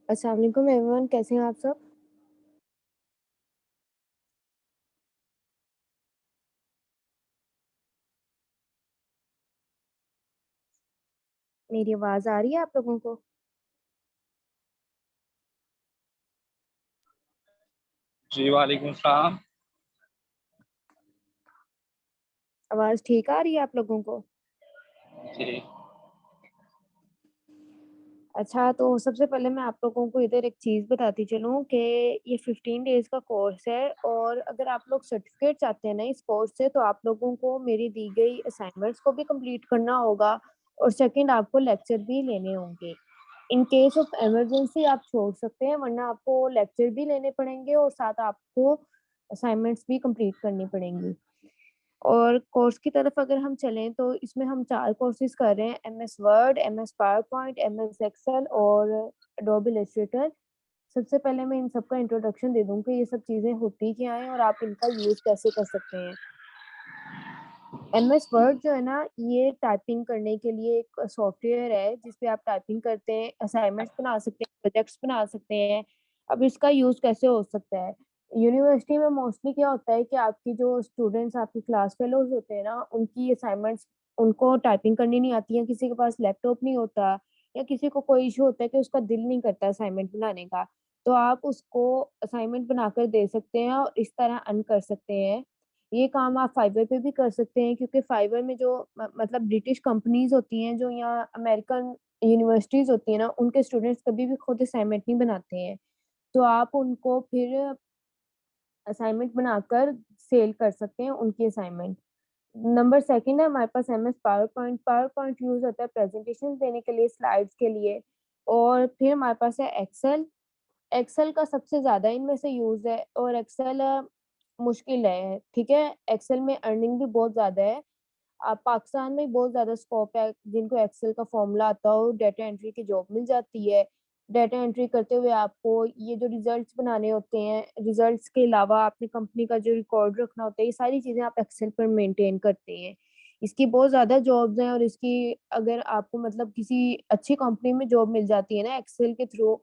अस्सलाम वालेकुम एवरीवन, कैसे हैं आप सब? मेरी आवाज़ आ रही है आप लोगों को? जी, वालेकुम सलाम। आवाज़ ठीक आ रही है आप लोगों को? जी, अच्छा, तो सबसे पहले मैं आप लोगों को इधर एक चीज़ बताती चलूँ कि ये 15 डेज़ का कोर्स है और अगर आप लोग सर्टिफ़िकेट चाहते हैं ना इस कोर्स से, तो आप लोगों को मेरी दी गई असाइनमेंट्स को भी कंप्लीट करना होगा और सेकंड आपको लेक्चर भी लेने होंगे। इन केस ऑफ इमरजेंसी आप छोड़ सकते हैं, वरना आपको लेक्चर भी लेने पड़ेंगे और साथ आपको असाइनमेंट्स भी कंप्लीट करनी पड़ेंगी। और कोर्स की तरफ अगर हम चलें तो इसमें हम 4 कोर्सेज़ कर रहे हैं, MS Word, MS PowerPoint, MS Excel और एडोबी इलस्ट्रेटर। सबसे पहले मैं इन सब का इंट्रोडक्शन दे दूँ कि ये सब चीज़ें होती क्या हैं और आप इनका यूज़ कैसे कर सकते हैं। एमएस वर्ड जो है ना, ये टाइपिंग करने के लिए एक सॉफ्टवेयर है, जिस पे आप टाइपिंग करते हैं, असाइनमेंट्स बना सकते हैं, प्रोजेक्ट्स बना सकते हैं। अब इसका यूज़ कैसे हो सकता है? यूनिवर्सिटी में मोस्टली क्या होता है कि आपकी जो स्टूडेंट्स आपकी क्लास फेलोज़ होते हैं ना, उनकी असाइनमेंट्स उनको टाइपिंग करनी नहीं आती है, किसी के पास लैपटॉप नहीं होता या किसी को कोई इश्यू होता है कि उसका दिल नहीं करता असाइनमेंट बनाने का। तो आप उसको असाइनमेंट बनाकर दे सकते हैं और इस तरह अर्न कर सकते हैं। ये काम आप फाइवर पे भी कर सकते हैं क्योंकि फाइवर में जो मतलब ब्रिटिश कंपनीज़ होती हैं, जो यहाँ अमेरिकन यूनिवर्सिटीज़ होती हैं ना, उनके स्टूडेंट्स कभी भी खुद असाइनमेंट नहीं बनाते हैं। तो आप उनको फिर असाइनमेंट बनाकर सेल कर सकते हैं उनकी असाइनमेंट। नंबर सेकंड है हमारे पास एमएस पावरपॉइंट। पावरपॉइंट यूज़ होता है प्रेज़ेंटेशंस देने के लिए, स्लाइड्स के लिए और फिर हमारे पास है एक्सेल। एक्सेल का सबसे ज़्यादा इनमें से यूज़ है और एक्सेल मुश्किल है, ठीक है? एक्सेल में अर्निंग भी बहुत ज़्यादा है। पाकिस्तान में बहुत ज़्यादा स्कोप है, जिनको एक्सेल का फ़ॉर्मूला आता हो, डाटा एंट्री की जॉब मिल जाती है। डाटा एंट्री करते हुए आपको ये जो रिज़ल्ट्स बनाने होते हैं, रिज़ल्ट्स के अलावा आपने कंपनी का जो रिकॉर्ड रखना होता है, ये सारी चीज़ें आप एक्सेल पर मेंटेन करते हैं। इसकी बहुत ज़्यादा जॉब्स हैं और इसकी अगर आपको मतलब किसी अच्छी कंपनी में जॉब मिल जाती है ना एक्सेल के थ्रू,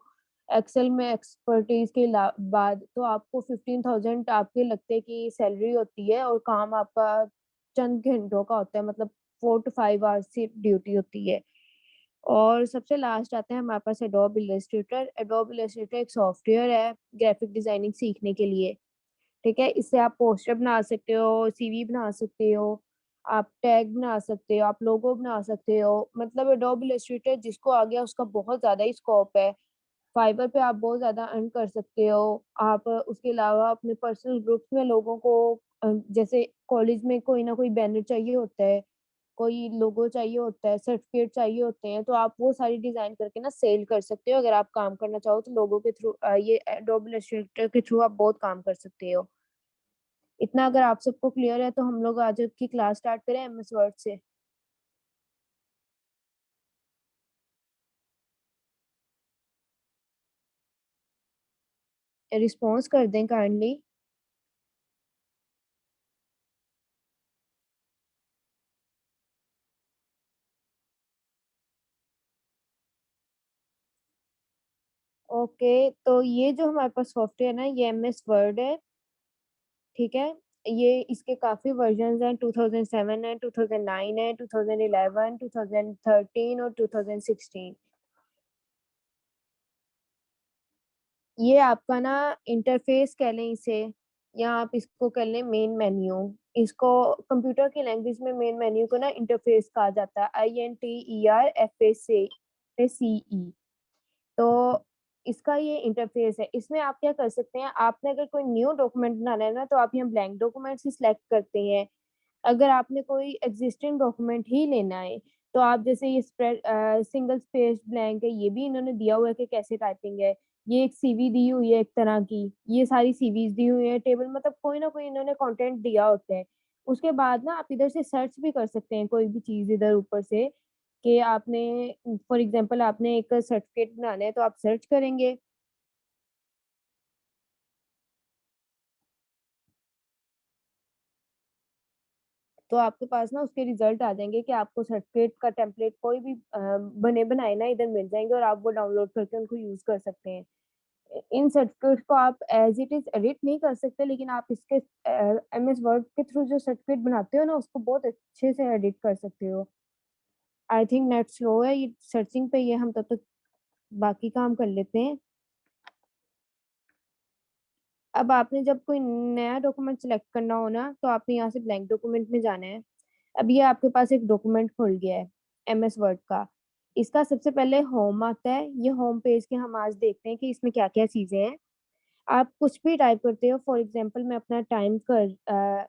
एक्सेल में एक्सपर्टीज़ के बाद तो आपको 15,000 आपके लगते हैं कि सैलरी होती है और काम आपका चंद घंटों का होता है, मतलब 4 टू 5 आवर्स की ड्यूटी होती है। और सबसे लास्ट आता है हमारे पास एडोब इलस्ट्रेटर। एडोब इलस्ट्रेटर एक सॉफ्टवेयर है ग्राफिक डिज़ाइनिंग सीखने के लिए, ठीक है? इससे आप पोस्टर बना सकते हो, सीवी बना सकते हो, आप टैग बना सकते हो, आप लोगो बना सकते हो। मतलब एडोब इलस्ट्रेटर जिसको आ गया उसका बहुत ज़्यादा ही स्कोप है। फाइवर पे आप बहुत ज़्यादा अर्न कर सकते हो। आप उसके अलावा अपने पर्सनल ग्रुप्स में लोगों को जैसे कॉलेज में कोई ना कोई बैनर चाहिए होता है, कोई लोगो चाहिए होता है, सर्टिफ़िकेट चाहिए होते हैं, तो आप वो सारी डिज़ाइन करके ना सेल कर सकते हो। अगर आप काम करना चाहो तो लोगों के थ्रू ये एडोब इलस्ट्रेटर के थ्रू आप बहुत काम कर सकते हो। इतना अगर आप सबको क्लियर है तो हम लोग आज की क्लास स्टार्ट करें एमएस वर्ड से। रिस्पॉन्स कर दें काइंडली। ओके, तो ये जो हमारे पास सॉफ्टवेयर है ना, ये एमएस वर्ड है, ठीक है? ये इसके काफ़ी वर्ज़न्स हैं, 2007 है, 2009 है, 2011, 2013 और 2016। ये आपका ना इंटरफ़ेस कह लें इसे या आप इसको कह लें मेन मेन्यू। इसको कंप्यूटर की लैंग्वेज में मेन मेन्यू को ना इंटरफ़ेस कहा जाता है, INTERFACE। तो इसका ये इंटरफ़ेस है। इसमें आप क्या कर सकते हैं, आपने अगर कोई न्यू डॉक्यूमेंट बनाना है ना, तो आप यहाँ ब्लैंक डॉक्यूमेंट से सिलेक्ट करते हैं। अगर आपने कोई एग्ज़िस्टिंग डॉक्यूमेंट ही लेना है, तो आप जैसे ये सिंगल स्पेस ब्लैंक है, ये भी इन्होंने दिया हुआ है कि कैसे टाइपिंग है। ये एक सीवी दी हुई है एक तरह की, ये सारी सीवीज़ दी हुई हैं, टेबल मतलब कोई ना कोई इन्होंने कंटेंट दिया होता है। उसके बाद ना आप इधर से सर्च भी कर सकते हैं कोई भी चीज़ इधर ऊपर से कि आपने फॉर एग्ज़ाम्पल आपने एक सर्टिफ़िकेट बनाना है, तो आप सर्च करेंगे। तो आपके पास ना उसके रिजल्ट आ जाएंगे कि आपको सर्टिफिकेट का टेम्पलेट कोई भी बने बनाए ना इधर मिल जाएंगे और आप वो डाउनलोड करके उनको यूज कर सकते हैं। इन सर्टिफिकेट को आप एज इट इज एडिट नहीं कर सकते, लेकिन आप इसके MS वर्ड के थ्रू जो सर्टिफिकेट बनाते हो ना उसको बहुत अच्छे से एडिट कर सकते हो। आई थिंक नेट स्लो है, ये सर्चिंग पे, ये हम तब तक बाकी काम कर लेते हैं। अब आपने जब कोई नया डॉक्यूमेंट सिलेक्ट करना हो ना तो आपने यहाँ से ब्लैंक डॉक्यूमेंट में जाना है। अब ये आपके पास एक डॉक्यूमेंट खुल गया है MS वर्ड का। इसका सबसे पहले होम आता है, ये होम पेज के हम आज देखते हैं कि इसमें क्या क्या चीजें हैं। आप कुछ भी टाइप करते हो, फॉर एग्जांपल मैं अपना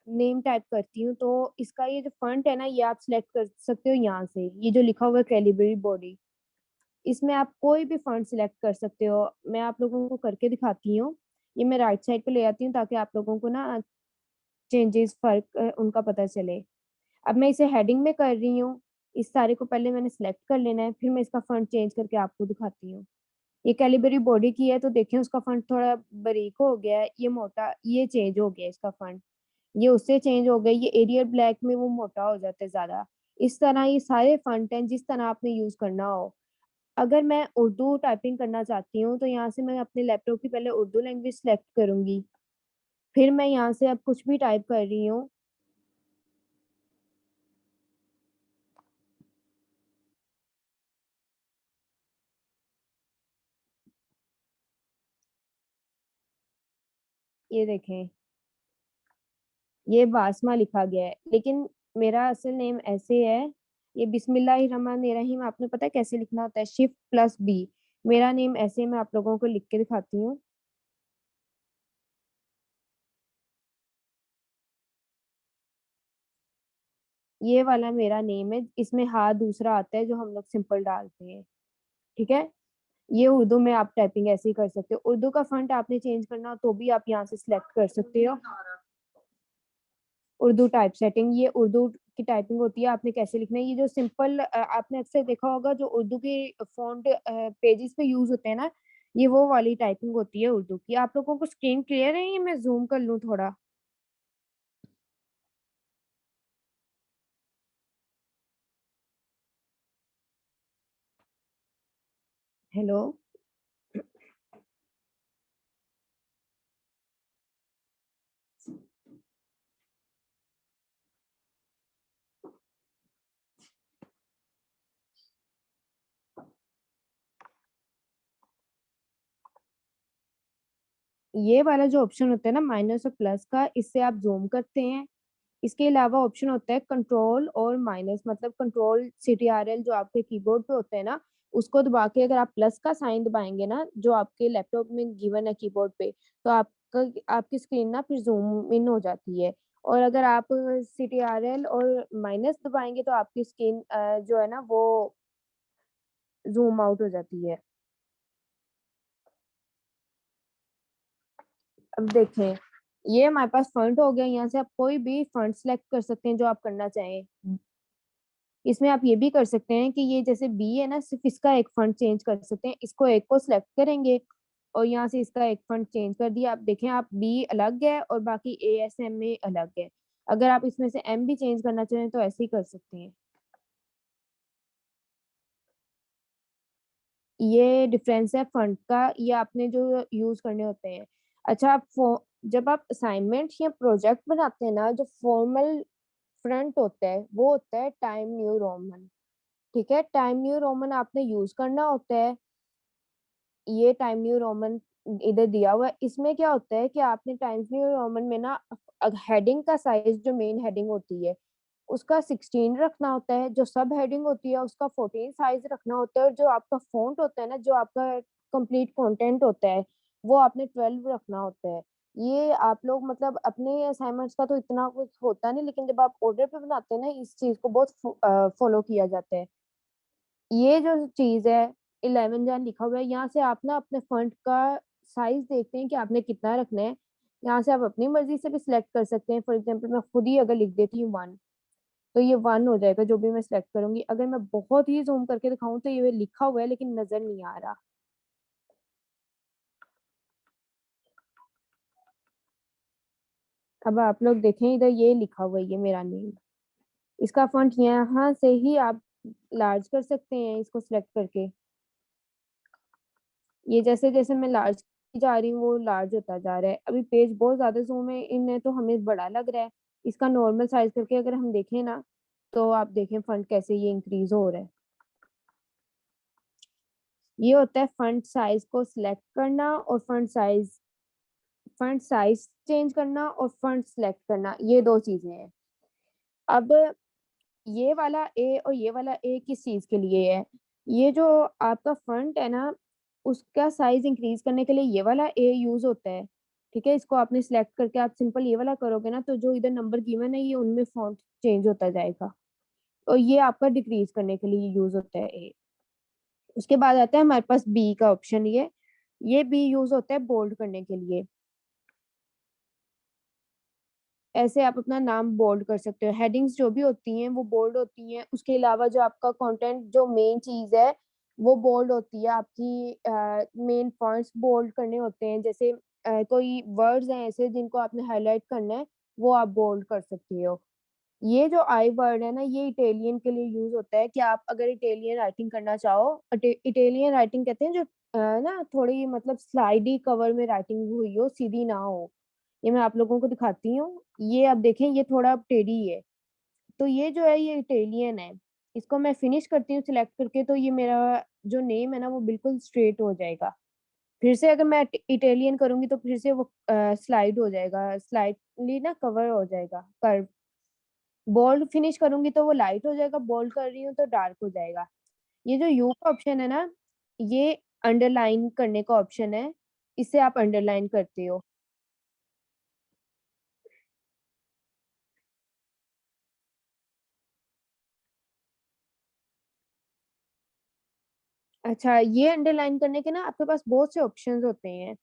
नेम टाइप करती हूँ, तो इसका ये जो फॉन्ट है ना ये आप सिलेक्ट कर सकते हो यहाँ से, ये जो लिखा हुआ है कैलिबरी बॉडी, इसमें आप कोई भी फॉन्ट सिलेक्ट कर सकते हो। मैं आप लोगों को करके दिखाती हूँ। ये मैं राइट साइड पे ले आती हूँ ताकि आप लोगों को ना चेंजेस फर्क उनका पता चले। अब मैं इसे हेडिंग में कर रही हूँ। इस सारे को पहले मैंने सिलेक्ट कर लेना है, फिर मैं इसका फॉन्ट चेंज करके आपको दिखाती हूँ। ये कैलिबरी बॉडी की है तो देखें उसका फंड थोड़ा बारीक हो गया है, ये मोटा, ये चेंज हो गया इसका फंड, ये उससे चेंज हो गया, ये एरियल ब्लैक में वो मोटा हो जाता है ज्यादा। इस तरह ये सारे फंड हैं जिस तरह आपने यूज करना हो। अगर मैं उर्दू टाइपिंग करना चाहती हूँ तो यहाँ से मैं अपने लैपटॉप की पहले उर्दू लैंग्वेज सेलेक्ट करूंगी, फिर मैं यहाँ से अब कुछ भी टाइप कर रही हूँ। ये देखें, ये बासमा लिखा गया है, लेकिन मेरा असल नेम ऐसे है। ये बिस्मिल्लाहिर्रहमानिर्रहीम आपने पता है कैसे लिखना होता है, Shift+B। मेरा नेम ऐसे मैं आप लोगों को लिख के दिखाती हूँ। ये वाला मेरा नेम है, इसमें हाँ दूसरा आता है जो हम लोग सिंपल डालते हैं। ठीक है, ये उर्दू में आप टाइपिंग ऐसे ही कर सकते हो। उर्दू का फॉन्ट आपने चेंज करना हो तो भी आप यहाँ से सिलेक्ट कर सकते हो। उर्दू टाइप सेटिंग, ये उर्दू की टाइपिंग होती है, आपने कैसे लिखना है। ये जो सिंपल आपने अक्सर देखा होगा जो उर्दू के फॉन्ट पेजेस पे यूज होते हैं ना, ये वो वाली टाइपिंग होती है उर्दू की। आप लोगों को स्क्रीन क्लियर है, ये मैं जूम कर लूँ थोड़ा। हेलो। ये वाला जो ऑप्शन होता है ना माइनस और प्लस का, इससे आप जूम करते हैं। इसके अलावा ऑप्शन होता है कंट्रोल और माइनस, मतलब कंट्रोल CTRL जो आपके कीबोर्ड पे होते हैं ना, उसको दबा के अगर आप प्लस का साइन दबाएंगे ना जो आपके लैपटॉप में गिवन है कीबोर्ड पे, तो आपका आपकी स्क्रीन ना फिर जूम इन हो जाती है। और अगर आप CTRL और माइनस दबाएंगे तो आपकी स्क्रीन जो है ना वो जूम आउट हो जाती है। अब देखें, ये हमारे पास फॉन्ट हो गया, यहाँ से आप कोई भी फॉन्ट सेलेक्ट कर सकते हैं जो आप करना चाहें। इसमें आप ये भी कर सकते हैं कि ये जैसे बी है ना, सिर्फ इसका एक फंड चेंज कर सकते हैं, इसको एक को सिलेक्ट करेंगे और यहाँ से इसका एक फंड चेंज कर दिया। आप देखें, आप बी अलग है और बाकी ASM में अलग है। अगर आप इसमें से M भी चेंज करना चाहें तो ऐसे ही कर सकते हैं। ये डिफरेंस है फंड का, ये आपने जो यूज करने होते हैं। अच्छा, जब आप असाइनमेंट या प्रोजेक्ट बनाते हैं ना, जो फॉर्मल फ्रंट होता है वो होता है टाइम न्यू रोमन। ठीक है, टाइम न्यू रोमन आपने यूज करना होता है। ये टाइम न्यू रोमन इधर दिया हुआ है। इसमें क्या होता है कि आपने टाइम्स न्यू रोमन में ना हेडिंग का साइज, जो मेन हेडिंग होती है उसका 16 रखना होता है, जो सब हेडिंग होती है उसका 14 साइज रखना होता है, और जो आपका फॉन्ट होता है ना, जो आपका कंप्लीट कंटेंट होता है वो आपने 12 रखना होता है। ये आप लोग मतलब अपने असाइनमेंट्स का तो इतना कुछ होता नहीं, लेकिन जब आप ऑर्डर पे बनाते हैं ना इस चीज को बहुत फॉलो किया जाता है। ये जो चीज है 11 जहाँ लिखा हुआ है, यहाँ से आप ना अपने फंड का साइज देखते हैं कि आपने कितना रखना है। यहाँ से आप अपनी मर्जी से भी सिलेक्ट कर सकते हैं। फॉर एग्जांपल मैं खुद ही अगर लिख देती हूँ 1, तो ये 1 हो जाएगा जो भी मैं सिलेक्ट करूंगी। अगर मैं बहुत ही जूम करके दिखाऊं तो ये लिखा हुआ है लेकिन नजर नहीं आ रहा। अब आप लोग देखें, इधर ये लिखा हुआ है, ये मेरा नेम। इसका फॉन्ट यहाँ से ही आप लार्ज कर सकते हैं इसको सिलेक्ट करके। ये जैसे जैसे मैं लार्ज की जा रही हूँ वो लार्ज होता जा रहा है। अभी पेज बहुत ज्यादा जूम है इन है तो हमें बड़ा लग रहा है। इसका नॉर्मल साइज करके अगर हम देखें ना तो आप देखें फंट कैसे ये इंक्रीज हो रहा है। ये होता है फंट साइज को सिलेक्ट करना और फंट साइज चेंज करना और फंट सिलेक्ट करना, ये दो चीजें हैं। अब ये वाला ए और ये वाला ए किस चीज के लिए है? ये जो आपका फंट है ना उसका साइज इंक्रीज करने के लिए ये वाला ए यूज होता है। ठीक है, इसको आपने सिलेक्ट करके आप सिंपल ये वाला करोगे ना तो जो इधर नंबर गिवन है ये उनमें फॉन्ट चेंज होता जाएगा। और ये आपका डिक्रीज करने के लिए यूज होता है ए। उसके बाद आता है हमारे पास बी का ऑप्शन। ये बी यूज होता है बोल्ड करने के लिए। ऐसे आप अपना नाम बोल्ड कर सकते हो। हेडिंग्स जो भी होती हैं वो बोल्ड होती हैं। उसके अलावा जो आपका कंटेंट जो मेन चीज है वो बोल्ड होती है। आपकी मेन पॉइंट्स बोल्ड करने होते हैं। जैसे कोई वर्ड्स हैं ऐसे जिनको आपने हाईलाइट करना है वो आप बोल्ड कर सकते हो। ये जो आई वर्ड है ना ये इटालियन के लिए यूज होता है कि आप अगर इटालियन राइटिंग करना चाहो। इटालियन राइटिंग कहते हैं जो ना थोड़ी मतलब स्लाइडी कवर में राइटिंग हुई हो, सीधी ना हो। ये मैं आप लोगों को दिखाती हूँ। ये आप देखें ये थोड़ा टेढ़ी है। तो ये जो है ये इटालियन है। इसको मैं फिनिश करती हूँ सिलेक्ट करके तो ये मेरा जो नेम है ना वो बिल्कुल स्ट्रेट हो जाएगा। फिर से अगर मैं इटालियन करूंगी तो फिर से वो स्लाइड हो जाएगा, स्लाइडली ना कवर हो जाएगा कर्व। बोल्ड फिनिश करूंगी तो वो लाइट हो जाएगा, बोल्ड कर रही हूँ तो डार्क हो जाएगा। ये जो यू का ऑप्शन है ना ये अंडरलाइन करने का ऑप्शन है। इससे आप अंडरलाइन करते हो। अच्छा, ये अंडरलाइन करने के ना आपके पास बहुत से ऑप्शंस होते हैं।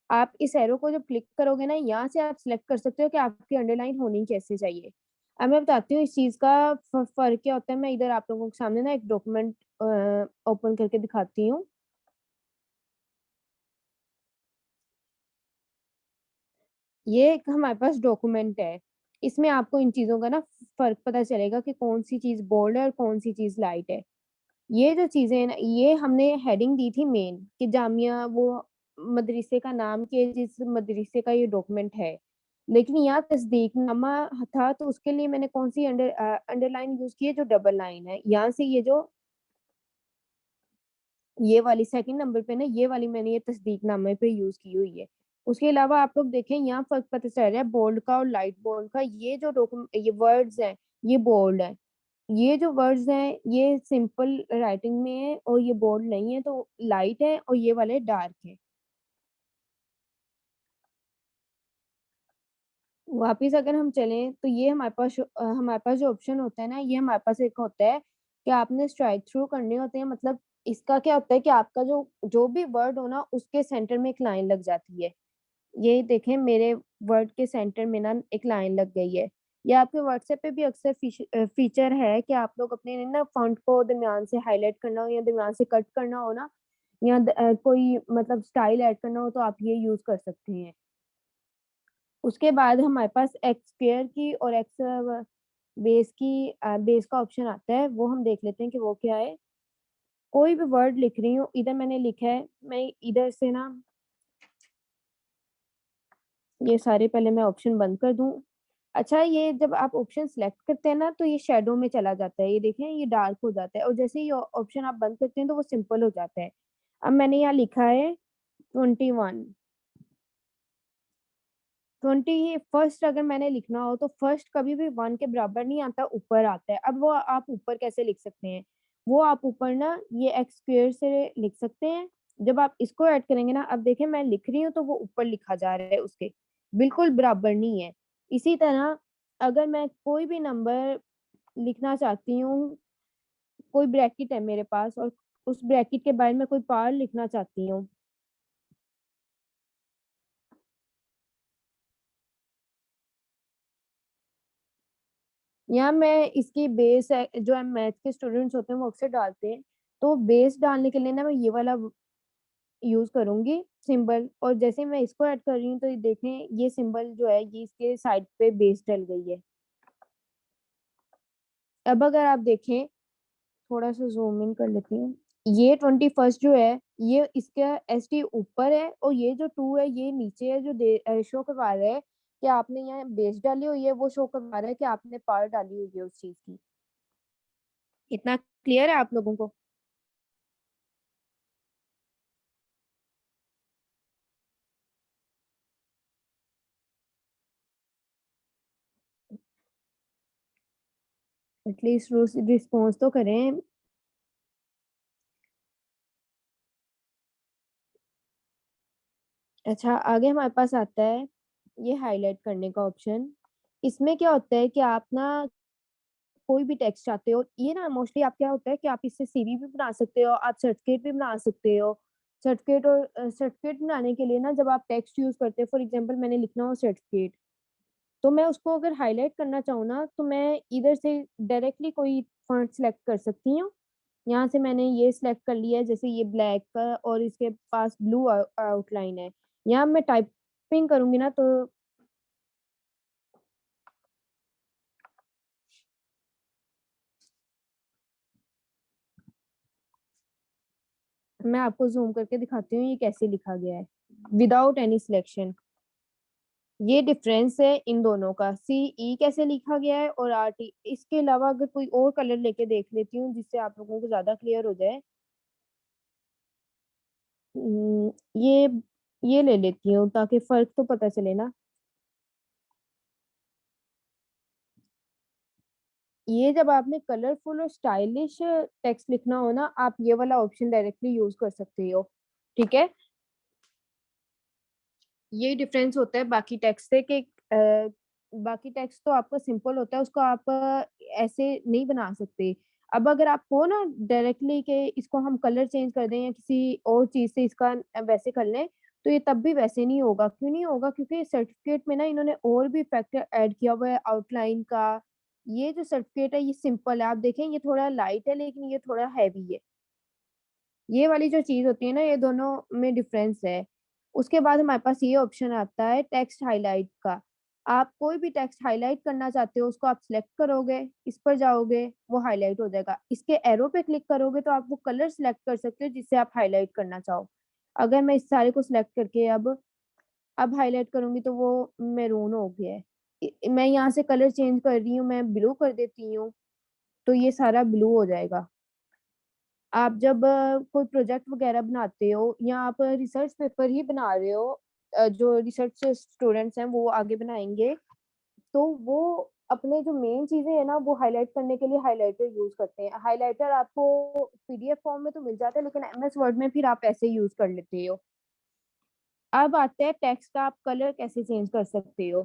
आप इस एरो को जब क्लिक करोगे ना यहाँ से आप सिलेक्ट कर सकते हो कि आपकी अंडरलाइन होनी कैसे चाहिए। अब मैं बताती हूँ इस चीज का फर्क क्या होता है। मैं इधर आप लोगों के सामने ना एक डॉक्यूमेंट ओपन करके दिखाती हूँ। ये एक हमारे पास डॉक्यूमेंट है। इसमें आपको इन चीजों का ना फर्क पता चलेगा कि कौन सी चीज बोल्ड है और कौन सी चीज लाइट है। ये जो चीजें हैं ना ये हमने हेडिंग दी थी मेन कि जामिया वो मदरसे का नाम के जिस मदरसे का ये डॉक्यूमेंट है। लेकिन यहाँ तस्दीकनामा था तो उसके लिए मैंने कौन सी अंडरलाइन यूज की है, जो डबल लाइन है। यहाँ से ये जो ये वाली सेकंड नंबर पे ना ये वाली मैंने ये तस्दीकनामे पे यूज की हुई है। उसके अलावा आप लोग देखें यहाँ फर्क पता चल रहा है बोल्ड का और लाइट बोल्ड का। ये जो डॉक्यूमेंट ये वर्ड्स हैं ये बोल्ड है। ये जो वर्ड्स हैं ये सिंपल राइटिंग में है और ये बोल्ड नहीं है तो लाइट है और ये वाले डार्क है। वापिस अगर हम चलें तो ये हमारे पास जो ऑप्शन होता है ना ये हमारे पास एक होता है कि आपने स्ट्राइक थ्रू करने होते हैं। मतलब इसका क्या होता है कि आपका जो जो भी वर्ड हो ना उसके सेंटर में एक लाइन लग जाती है। ये देखें मेरे वर्ड के सेंटर में ना एक लाइन लग गई है। ये आपके व्हाट्सएप पे भी अक्सर फीचर है कि आप लोग अपने ना फॉन्ट को दरमियान से हाईलाइट करना हो या दरमियान से कट करना हो ना या कोई मतलब स्टाइल ऐड करना हो तो आप ये यूज कर सकते हैं। उसके बाद हमारे पास एक्स स्क्वायर की और एक्स बेस का ऑप्शन आता है। वो हम देख लेते हैं कि वो क्या है। कोई भी वर्ड लिख रही हूँ, इधर मैंने लिखा है, मैं इधर से ना ये सारे पहले मैं ऑप्शन बंद कर दूं। अच्छा, ये जब आप ऑप्शन सिलेक्ट करते हैं ना तो ये शेडो में चला जाता है। ये देखें ये डार्क हो जाता है और जैसे ही ऑप्शन आप बंद करते हैं तो वो सिंपल हो जाता है। अब मैंने यहाँ लिखा है 21। 20 फर्स्ट अगर मैंने लिखना हो तो फर्स्ट कभी भी 1 के बराबर नहीं आता, ऊपर आता है। अब वो आप ऊपर कैसे लिख सकते हैं? वो आप ऊपर ना ये एक्स स्क्वायर से लिख सकते हैं। जब आप इसको ऐड करेंगे ना अब देखें मैं लिख रही हूँ तो वो ऊपर लिखा जा रहा है, उसके बिल्कुल बराबर नहीं है। इसी तरह अगर मैं कोई भी नंबर लिखना चाहती हूँ, कोई ब्रैकेट है मेरे पास और उस ब्रैकेट के बारे में कोई पार्ट लिखना चाहती हूँ। यहाँ मैं इसकी बेस है जो मैथ के स्टूडेंट्स होते हैं वो अक्सर डालते हैं। तो बेस डालने के लिए ना मैं ये वाला यूज करूंगी सिंबल। और जैसे मैं इसको ऐड कर रही हूँ तो ये देखें ये सिंबल जो है ये इसके साइड पे बेस डल गई है। अब अगर आप देखें, थोड़ा सा जूम इन कर लेती हूँ, ये 21 जो है ये इसका एसटी ऊपर है और ये जो 2 है ये नीचे है, जो शो करवा रहा है कि आपने यहाँ बेस डाली हुई है, वो शो करवा रहा है कि आपने पार डाली हुई है उस चीज की। इतना क्लियर है आप लोगों को? एटलीस्ट रिस्पॉन्स तो करें। अच्छा, आगे हमारे पास आता है ये हाईलाइट करने का ऑप्शन। इसमें क्या होता है कि आप ना कोई भी टेक्स्ट चाहते हो, ये ना मोस्टली आप क्या होता है कि आप इससे सीवी भी बना सकते हो, आप सर्टिफिकेट भी बना सकते हो। सर्टिफिकेट बनाने के लिए ना जब आप टेक्स्ट यूज करते हो, फॉर एग्जांपल मैंने लिखना हो सर्टिफिकेट, तो मैं उसको अगर हाईलाइट करना चाहूँ ना तो मैं इधर से डायरेक्टली कोई फॉन्ट सेलेक्ट कर सकती हूँ। यहाँ से मैंने ये सिलेक्ट कर लिया है, जैसे ये ब्लैक का और इसके पास ब्लू आउटलाइन है। यहाँ मैं टाइपिंग करूंगी ना तो मैं आपको जूम करके दिखाती हूँ ये कैसे लिखा गया है विदाउट एनी सिलेक्शन। ये डिफरेंस है इन दोनों का, सी ई कैसे लिखा गया है और आर टी। इसके अलावा अगर कोई और कलर लेके देख लेती हूँ जिससे आप लोगों को ज्यादा क्लियर हो जाए। हम्म, ये ये ले लेती हूँ ताकि फर्क तो पता चले ना। ये जब आपने कलरफुल और स्टाइलिश टेक्स्ट लिखना हो ना, आप ये वाला ऑप्शन डायरेक्टली यूज कर सकते हो। ठीक है, ये डिफरेंस होता है बाकी टेक्स्ट से कि बाकी टेक्स्ट तो आपका सिंपल होता है, उसको आप ऐसे नहीं बना सकते। अब अगर आप हो ना डायरेक्टली कि इसको हम कलर चेंज कर दें या किसी और चीज से इसका वैसे कर लें, तो ये तब भी वैसे नहीं होगा। क्यों नहीं होगा? क्योंकि सर्टिफिकेट में ना इन्होंने और भी फैक्टर ऐड किया हुआ है आउटलाइन का। ये जो सर्टिफिकेट है ये सिंपल है, आप देखें ये थोड़ा लाइट है लेकिन ये थोड़ा हैवी है। ये वाली जो चीज होती है ना, ये दोनों में डिफरेंस है। उसके बाद हमारे पास ये ऑप्शन आता है टेक्स्ट हाईलाइट का। आप कोई भी टेक्स्ट हाईलाइट करना चाहते हो उसको आप सिलेक्ट करोगे, इस पर जाओगे, वो हाईलाइट हो जाएगा। इसके एरो पे क्लिक करोगे तो आप वो कलर सिलेक्ट कर सकते हो जिससे आप हाईलाइट करना चाहो। अगर मैं इस सारे को सिलेक्ट करके अब हाईलाइट करूंगी तो वो मैरून हो गया है। मैं यहाँ से कलर चेंज कर रही हूँ, मैं ब्लू कर देती हूँ, तो ये सारा ब्लू हो जाएगा। आप जब कोई प्रोजेक्ट वगैरह बनाते हो या आप रिसर्च पेपर ही बना रहे हो, जो रिसर्च स्टूडेंट्स हैं वो आगे बनाएंगे, तो वो अपने जो मेन चीजें है ना वो हाईलाइट करने के लिए हाइलाइटर यूज करते हैं। हाइलाइटर आपको पीडीएफ फॉर्म में तो मिल जाता है लेकिन एमएस वर्ड में फिर आप ऐसे यूज कर लेते हो। अब आते हैं टेक्स्ट का आप कलर कैसे चेंज कर सकते हो।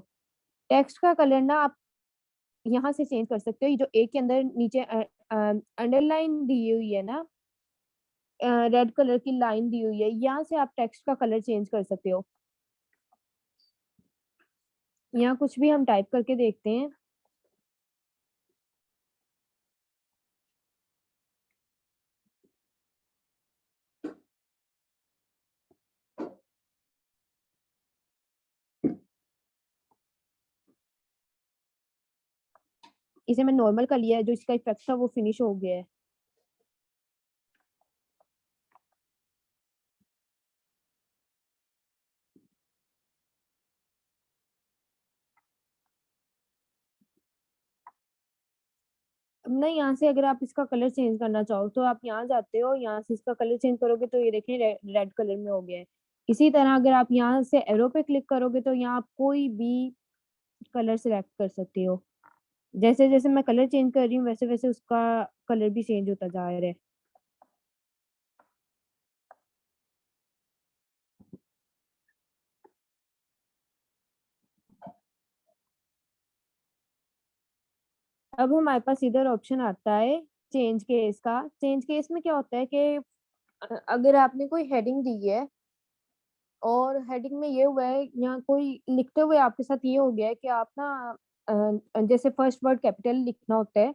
टेक्स्ट का कलर ना आप यहाँ से चेंज कर सकते हो। ये जो एक के अंदर नीचे अंडरलाइन दी हुई है ना, रेड कलर की लाइन दी हुई है, यहाँ से आप टेक्स्ट का कलर चेंज कर सकते हो। यहाँ कुछ भी हम टाइप करके देखते हैं। इसे मैं नॉर्मल कर लिया है, जो इसका इफेक्ट था वो फिनिश हो गया है। अब ना यहाँ से अगर आप इसका कलर चेंज करना चाहो तो आप यहाँ जाते हो, यहाँ से इसका कलर चेंज करोगे तो ये देखें रेड कलर में हो गया है। इसी तरह अगर आप यहाँ से एरो पे क्लिक करोगे तो यहाँ आप कोई भी कलर सिलेक्ट कर सकते हो। जैसे जैसे मैं कलर चेंज कर रही हूँ वैसे वैसे उसका कलर भी चेंज होता जा रहा है। अब हमारे पास इधर ऑप्शन आता है चेंज केस का। चेंज केस में क्या होता है कि अगर आपने कोई हेडिंग दी है और हेडिंग में ये हुआ है, यहाँ कोई लिखते हुए आपके साथ ये हो गया है कि आप ना जैसे फर्स्ट वर्ड कैपिटल लिखना होता है,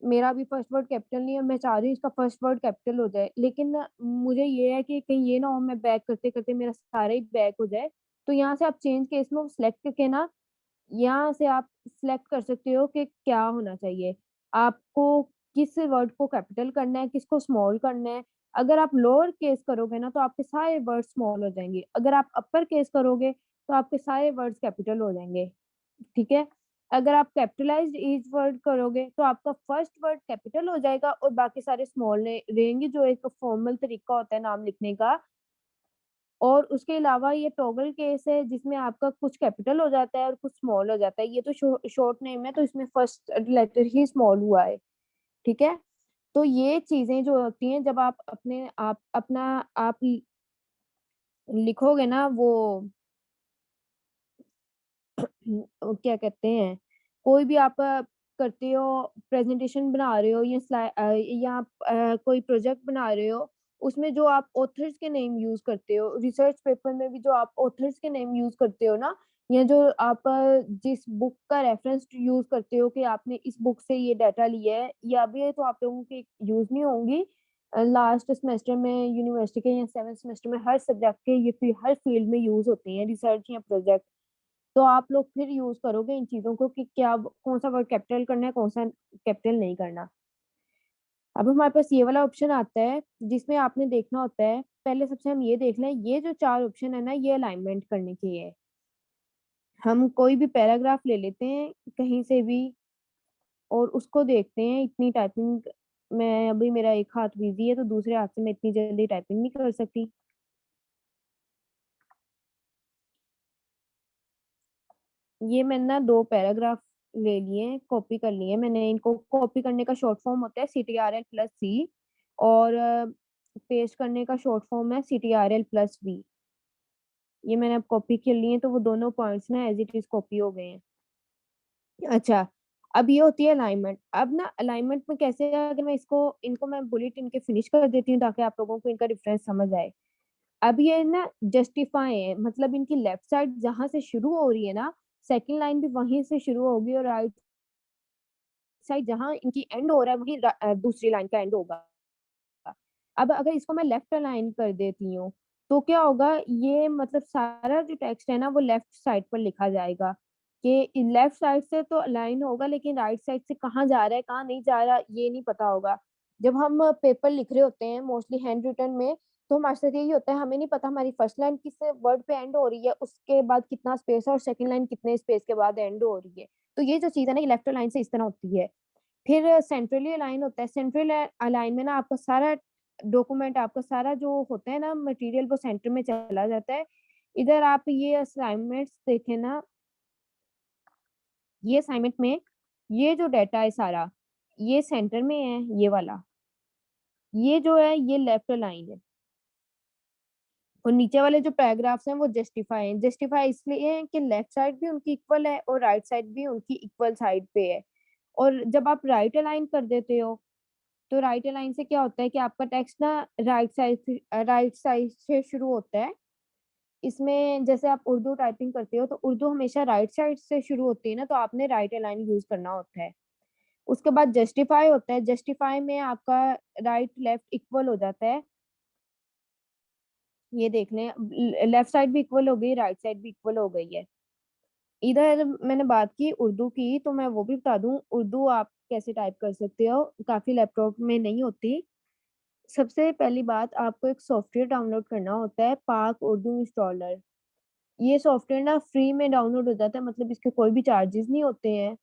मेरा भी फर्स्ट वर्ड कैपिटल नहीं है, मैं चाह रही हूँ इसका फर्स्ट वर्ड कैपिटल हो जाए, लेकिन मुझे ये है कि कहीं ये ना हो मैं बैक करते करते मेरा सारा ही बैक हो जाए। तो यहाँ से आप चेंज केस में सिलेक्ट करके ना यहाँ से आप सिलेक्ट कर सकते हो कि क्या होना चाहिए। आपको किस वर्ड को कैपिटल करना है, किसको स्मॉल करना है। अगर आप लोअर केस करोगे ना तो आपके सारे वर्ड स्मॉल हो जाएंगे, अगर आप अपर केस करोगे तो आपके सारे वर्ड्स कैपिटल हो जाएंगे। ठीक है। अगर आप कैपिटलाइज्ड ईच वर्ड करोगे तो आपका फर्स्ट वर्ड कैपिटल हो जाएगा और बाकी सारे स्मॉल रहेंगे, जो एक फॉर्मल तरीका होता है नाम लिखने का। और उसके अलावा ये टॉगल केस है जिसमें आपका कुछ कैपिटल हो जाता है और कुछ स्मॉल हो जाता है। ये तो शॉर्ट नेम है तो इसमें फर्स्ट लेटर ही स्मॉल हुआ है। ठीक है। तो ये चीजें जो होती हैं जब आप अपने आप अपना आप लिखोगे ना वो क्या कहते हैं, कोई भी आप करते हो, प्रेजेंटेशन बना रहे हो या या आप कोई प्रोजेक्ट बना रहे हो, उसमें जो आप ऑथर्स के नेम यूज करते हो, रिसर्च पेपर में भी जो आप ऑथर्स के नेम यूज करते हो ना, या जो आप जिस बुक का रेफरेंस यूज करते हो कि आपने इस बुक से ये डाटा लिया है, या भी तो आप लोगों की यूज नहीं होंगी। लास्ट सेमेस्टर में यूनिवर्सिटी के या 7th सेमेस्टर में हर सब्जेक्ट के ये हर फील्ड में यूज होते हैं रिसर्च या प्रोजेक्ट। तो आप लोग फिर यूज करोगे इन चीजों को कि क्या कौन सा वर्ड कैपिटल करना है, कौन सा कैपिटल नहीं करना। अब हमारे पास ये वाला ऑप्शन आता है जिसमें आपने देखना होता है, पहले सबसे हम ये देख लें, ये जो 4 ऑप्शन है ना ये अलाइनमेंट करने के है। हम कोई भी पैराग्राफ ले लेते हैं कहीं से भी और उसको देखते हैं। इतनी टाइपिंग मैं अभी, मेरा एक हाथ बिजी है तो दूसरे हाथ से मैं इतनी जल्दी टाइपिंग नहीं कर सकती। ये मैंने ना 2 पैराग्राफ ले लिए, कॉपी कर लिए मैंने। इनको कॉपी करने का शॉर्ट फॉर्म होता है CTRL+C, और पेस्ट करने का शॉर्ट फॉर्म है CTRL+V। ये मैंने अब कॉपी कर लिए, तो वो दोनों पॉइंट्स ना एज इट इज कॉपी हो गए हैं। अच्छा, अब ये होती है अलाइनमेंट। अब ना अलाइनमेंट में कैसे है, अगर मैं इसको इनको मैं बुलेट इनके फिनिश कर देती हूँ ताकि आप लोगों को इनका डिफरेंस समझ आए। अब ये ना जस्टिफाई है, मतलब इनकी लेफ्ट साइड जहां से शुरू हो रही है ना, सेकंड लाइन भी वहीं से शुरू होगी, और राइट साइड जहां इनकी एंड हो रहा है वहीं दूसरी लाइन का एंड होगा। अब अगर इसको मैं लेफ्ट अलाइन कर देती हूँ तो क्या होगा, ये मतलब सारा जो टेक्स्ट है ना वो लेफ्ट साइड पर लिखा जाएगा, कि लेफ्ट साइड से तो अलाइन होगा लेकिन राइट साइड से कहाँ जा रहा है कहाँ नहीं जा रहा ये नहीं पता होगा। जब हम पेपर लिख रहे होते हैं मोस्टली हैंड रिटन में, तो हमारे साथ यही होता है, हमें नहीं पता हमारी फर्स्ट लाइन किस वर्ड पे एंड हो रही है, उसके बाद कितना स्पेस है, और सेकंड लाइन कितने स्पेस के बाद एंड हो रही है। तो ये जो चीज है ना ये लेफ्ट लाइन से इस तरह होती है। फिर सेंट्रली अलाइन होता है। सेंट्रल अलाइन में ना आपका सारा डॉक्यूमेंट, आपका सारा जो होता है ना मटेरियल, वो सेंटर में चला जाता है। इधर आप ये असाइनमेंट्स देखें ना, ये असाइनमेंट में ये जो डाटा है सारा ये सेंटर में है, ये वाला, ये जो है ये लेफ्ट अलाइन है। और नीचे वाले जो पैराग्राफ्स हैं वो जस्टिफाई हैं। जस्टिफाई इसलिए है कि लेफ्ट साइड भी उनकी इक्वल है और राइट साइड भी उनकी इक्वल साइड पे है। और जब आप राइट अलाइन कर देते हो तो राइट अलाइन से क्या होता है कि आपका टेक्स्ट ना राइट साइड से शुरू होता है। इसमें जैसे आप उर्दू टाइपिंग करते हो तो उर्दू हमेशा राइट साइड से शुरू होती है ना, तो आपने राइट अलाइन यूज करना होता है। उसके बाद जस्टिफाई होता है। जस्टिफाई में आपका राइट लेफ्ट इक्वल हो जाता है। ये देख लें, लेफ्ट साइड भी इक्वल हो गई, राइट साइड भी इक्वल हो गई है। इधर मैंने बात की उर्दू की, तो मैं वो भी बता दूं उर्दू आप कैसे टाइप कर सकते हो, काफी लैपटॉप में नहीं होती। सबसे पहली बात, आपको एक सॉफ्टवेयर डाउनलोड करना होता है, पाक उर्दू इंस्टॉलर। ये सॉफ्टवेयर ना फ्री में डाउनलोड हो जाता है, मतलब इसके कोई भी चार्जेस नहीं होते हैं।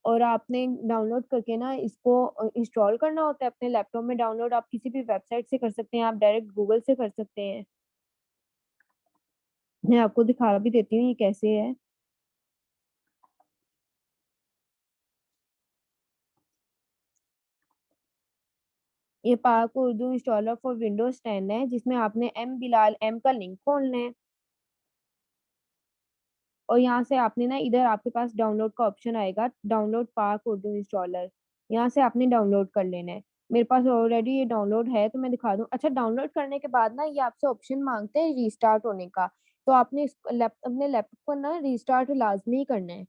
और आपने डाउनलोड करके ना इसको इंस्टॉल करना होता है अपने लैपटॉप में। डाउनलोड आप किसी भी वेबसाइट से कर सकते हैं, आप डायरेक्ट गूगल से कर सकते हैं। मैं आपको दिखा भी देती हूँ ये कैसे है। ये पाक उर्दू इंस्टॉलर फॉर विंडोज 10 है, जिसमें आपने एम बिलाल एम का लिंक खोलना है। और यहाँ से आपने ना, इधर आपके पास डाउनलोड का ऑप्शन आएगा, डाउनलोड पाक उर्दू इंस्टॉलर। यहाँ से आपने डाउनलोड कर लेना है। मेरे पास ऑलरेडी ये डाउनलोड है तो मैं दिखा दूँ। अच्छा, डाउनलोड करने के बाद ना ये आपसे ऑप्शन मांगते हैं रीस्टार्ट होने का, तो आपने अपने लैपटॉप को ना रीस्टार्ट लाजमी करना है।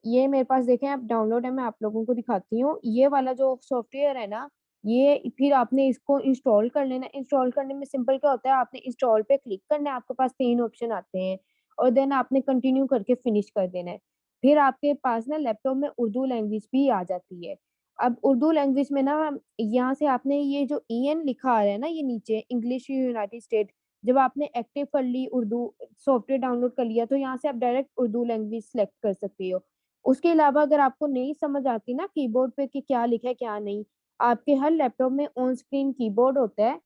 ये मेरे पास देखें आप डाउनलोड है, मैं आप लोगों को दिखाती हूँ। ये वाला जो सॉफ्टवेयर है ना, ये फिर आपने इसको इंस्टॉल कर लेना। इंस्टॉल करने में सिंपल क्या होता है, आपने इंस्टॉल पे क्लिक करना है, आपके पास 3 ऑप्शन आते हैं, और देन आपने कंटिन्यू करके फिनिश कर देना है। फिर आपके पास ना लैपटॉप में उर्दू लैंग्वेज भी आ जाती है। अब उर्दू लैंग्वेज में ना यहाँ से आपने ये जो ईएन लिखा आ रहा है ना ये नीचे इंग्लिश यूनाइटेड स्टेट, जब आपने एक्टिव कर ली उर्दू सॉफ्टवेयर डाउनलोड कर लिया तो यहाँ से आप डायरेक्ट उर्दू लैंग्वेज सेलेक्ट कर सकते हो। उसके अलावा अगर आपको नहीं समझ आती ना कीबोर्ड पे कि क्या लिखा है क्या नहीं, आपके हर लैपटॉप में ऑन स्क्रीन कीबोर्ड होता है,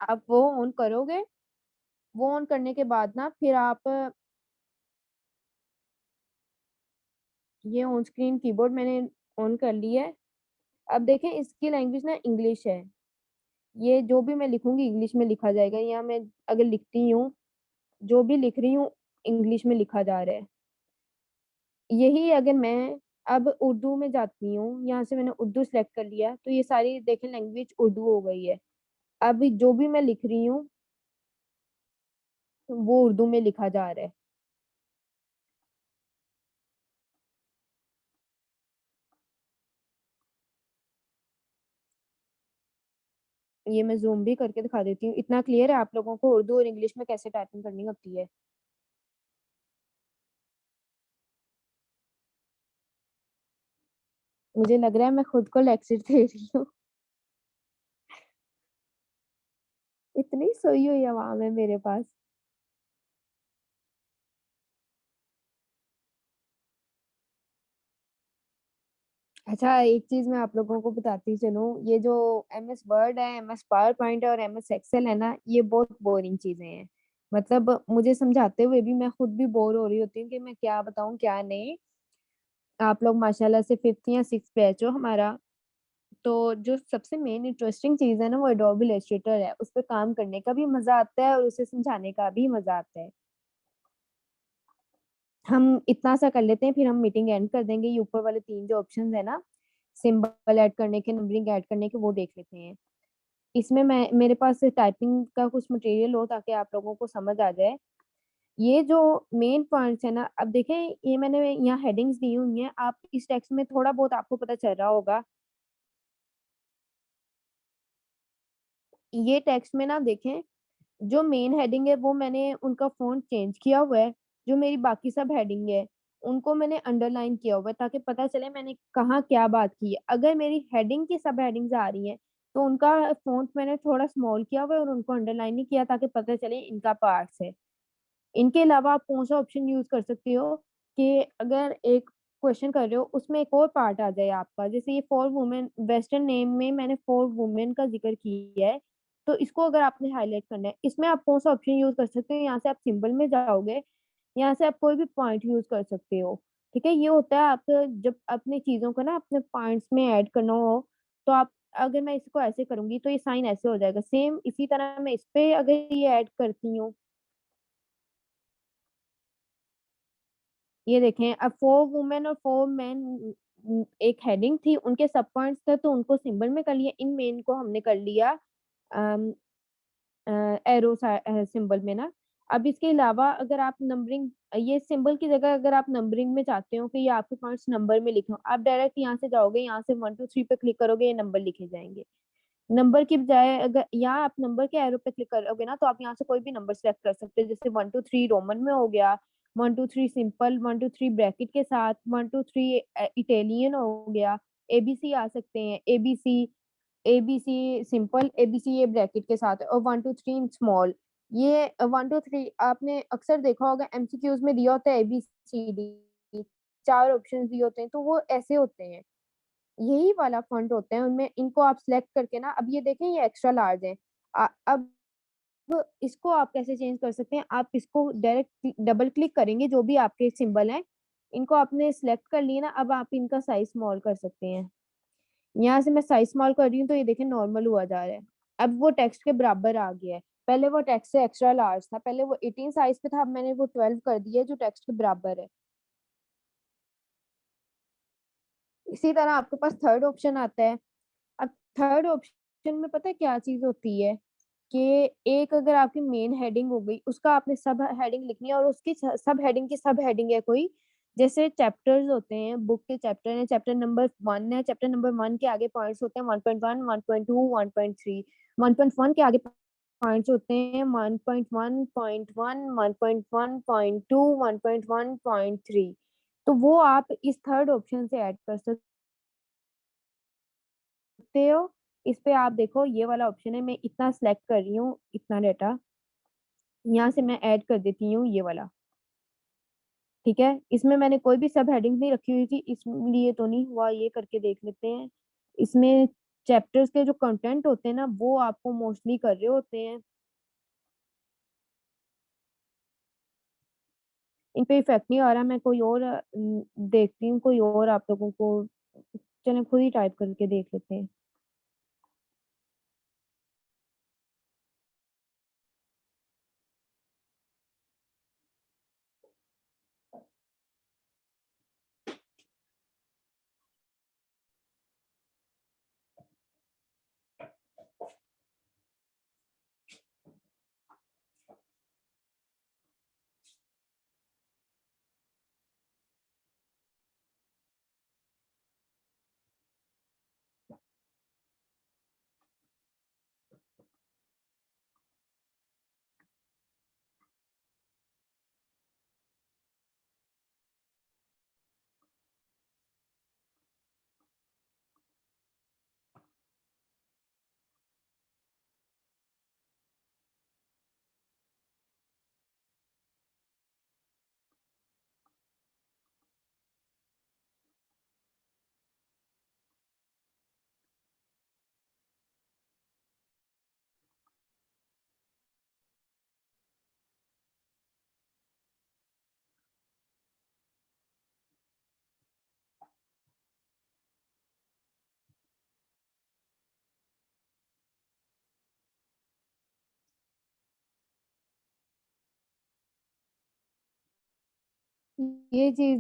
आप वो ऑन करोगे। वो ऑन करने के बाद ना फिर आप ये ऑन स्क्रीन कीबोर्ड मैंने ऑन कर लिया है। अब देखें इसकी लैंग्वेज ना इंग्लिश है। ये जो भी मैं लिखूँगी इंग्लिश में लिखा जाएगा, या मैं अगर लिखती हूँ, जो भी लिख रही हूँ इंग्लिश में लिखा जा रहा है। यही अगर मैं अब उर्दू में जाती हूँ, यहाँ से मैंने उर्दू सेलेक्ट कर लिया, तो ये सारी देखें लैंग्वेज उर्दू हो गई है। अब जो भी मैं लिख रही हूँ, वो उर्दू में लिखा जा रहा है। ये मैं ज़ूम भी करके दिखा देती हूँ। इतना क्लियर है आप लोगों को उर्दू और इंग्लिश में कैसे टाइपिंग करनी होती है? मुझे लग रहा है मैं खुद को लेक्चर दे रही हूँ। इतनी सोई हुई आवाम है मेरे पास। अच्छा, एक चीज़ मैं आप लोगों को बताती चलूँ, ये जो एमएस वर्ड है, एमएस पावर पॉइंट है और एमएस एक्सेल है ना, ये बहुत बोरिंग चीज़ें हैं। मतलब मुझे समझाते हुए भी मैं खुद भी बोर हो रही होती हूँ कि मैं क्या बताऊँ, क्या नहीं। आप लोग माशाल्लाह से 5th या 6th बैच हो हमारा, तो जो सबसे मेन इंटरेस्टिंग चीज़ है ना, वो एडोबी इलस्ट्रेटर है। उस पे काम करने का भी मज़ा आता है और उसे समझाने का भी मज़ा आता है। हम इतना सा कर लेते हैं, फिर हम मीटिंग एंड कर देंगे। ये ऊपर वाले 3 जो ऑप्शंस है ना, सिंबल ऐड करने के, नंबरिंग ऐड करने के, वो देख लेते हैं। इसमें मैं मेरे पास टाइपिंग का कुछ मटेरियल हो ताकि आप लोगों को समझ आ जाए। ये जो मेन पॉइंट्स है ना, अब देखें ये मैंने यहाँ हेडिंग्स दी हुई हैं। आप इस टेक्स्ट में थोड़ा बहुत आपको पता चल रहा होगा। ये टेक्स्ट में ना देखें, जो मेन हेडिंग है वो मैंने उनका फ़ॉन्ट चेंज किया हुआ है। जो मेरी बाकी सब हेडिंग है, उनको मैंने अंडरलाइन किया हुआ है ताकि पता चले मैंने कहाँ क्या बात की है। अगर मेरी हेडिंग की सब हेडिंग्स आ रही हैं, तो उनका फ़ॉन्ट मैंने थोड़ा स्मॉल किया हुआ है और उनको अंडरलाइन नहीं किया ताकि पता चले इनका पार्ट्स है। इनके अलावा आप कौन-सा ऑप्शन यूज़ कर सकते हो कि अगर एक क्वेश्चन कर रहे हो, उसमें एक और पार्ट आ जाए आपका। जैसे ये फॉर वुमेन वेस्टर्न नेम में मैंने फॉर वुमेन का ज़िक्र किया है, तो इसको अगर आपने हाइलाइट करना है, इसमें आप कौन-सा ऑप्शन यूज़ कर सकते हो, यहाँ से आप सिंबल में जाओगे, यहाँ से आप कोई भी पॉइंट यूज़ कर सकते हो। ठीक है? ये होता है आप जब अपनी चीज़ों को ना अपने पॉइंट्स में ऐड करना हो, तो आप अगर मैं इसको ऐसे करूँगी, तो ये साइन ऐसे हो जाएगा। सेम इसी तरह मैं इस पे अगर ये ऐड करती हूँ, ये देखें अब फॉर वुमेन और फॉर मेन एक हेडिंग थी, उनके सब पॉइंट्स थे तो उनको सिंबल में कर लिया, इन मेन को हमने कर लिया अम, एरो सिंबल में ना। अब इसके अलावा अगर आप नंबरिंग ये सिंबल की जगह अगर आप नंबरिंग में चाहते हो कि ये आपके पॉइंट्स नंबर में लिखे हों, आप डायरेक्ट यहाँ से जाओगे, यहाँ से 1 2 3 पे क्लिक करोगे, ये नंबर लिखे जाएँगे। नंबर की बजाय अगर यहाँ आप नंबर के एरो पे क्लिक करोगे ना, तो आप यहाँ से कोई भी नंबर सेलेक्ट कर सकते हो। जैसे 1 2 3 रोमन में हो गया, 1 2 3 सिंपल, 1 2 3 ब्रैकेट के साथ, 1 2 3 इटालियन हो गया, एबीसी आ सकते हैं, एबीसी, एबीसी सिंपल, एबीसी ये ब्रैकेट के साथ है और 1 2 3 स्मॉल। ये 1 2 3 आपने अक्सर देखा होगा एमसीक्यूज़ में दिया होता है एबीसीडी, 4 ऑप्शंस दिए होते हैं, तो वो ऐसे होते हैं। यही वाला फ़ॉन्ट होते हैं, उनमें इनको आप सिलेक्ट करके ना अब ये देखें ये एक्स्ट्रा लार्ज है। अब इसको आप कैसे चेंज कर सकते हैं, आप इसको डायरेक्ट डबल क्लिक करेंगे जो भी आपके सिंबल हैं, इनको आपने सिलेक्ट कर लिए ना, अब आप इनका साइज़ स्मॉल कर सकते हैं। यहाँ से मैं साइज़ स्मॉल कर रही हूँ तो ये देखें नॉर्मल हुआ जा रहा है। अब वो टेक्स्ट के बराबर आ गया है। पहले वो टेक्स्ट से एक्स्ट्रा लार्ज था, पहले वो 18 साइज़ पे था, अब मैंने वो 12 कर दिया है जो टेक्स्ट के बराबर है। इसी तरह आपके पास थर्ड ऑप्शन आता है। अब थर्ड ऑप्शन में पता है क्या चीज़ होती है कि एक अगर आपकी मेन हेडिंग हो गई, उसका आपने सब हेडिंग लिखनी है और उसकी सब हेडिंग की सब हेडिंग है कोई, जैसे चैप्टर्स होते हैं, बुक के चैप्टर हैं, चैप्टर नंबर 1 है, चैप्टर नंबर 1 के आगे पॉइंट्स होते हैं 1.1, 1.2, 1.3, 1.1 के आगे पॉइंट्स होते हैं 1.1.1, 1.1.2, 1.1.3, तो वो आप इस थर्ड ऑप्शन से ऐड कर सकते सकते हो। इस पे आप देखो ये वाला ऑप्शन है, मैं इतना सिलेक्ट कर रही हूँ, इतना डाटा यहाँ से मैं ऐड कर देती हूँ ये वाला। ठीक है, इसमें मैंने कोई भी सब हेडिंग नहीं रखी हुई थी, इसलिए तो नहीं हुआ, ये करके देख लेते हैं। इसमें चैप्टर्स के जो कंटेंट होते हैं ना, वो आपको मोस्टली कर रहे होते हैं। इन पे इफेक्ट नहीं आ रहा, मैं कोई और देखती हूँ, कोई और आप लोगों को। चलें खुद ही टाइप करके देख लेते हैं। ये चीज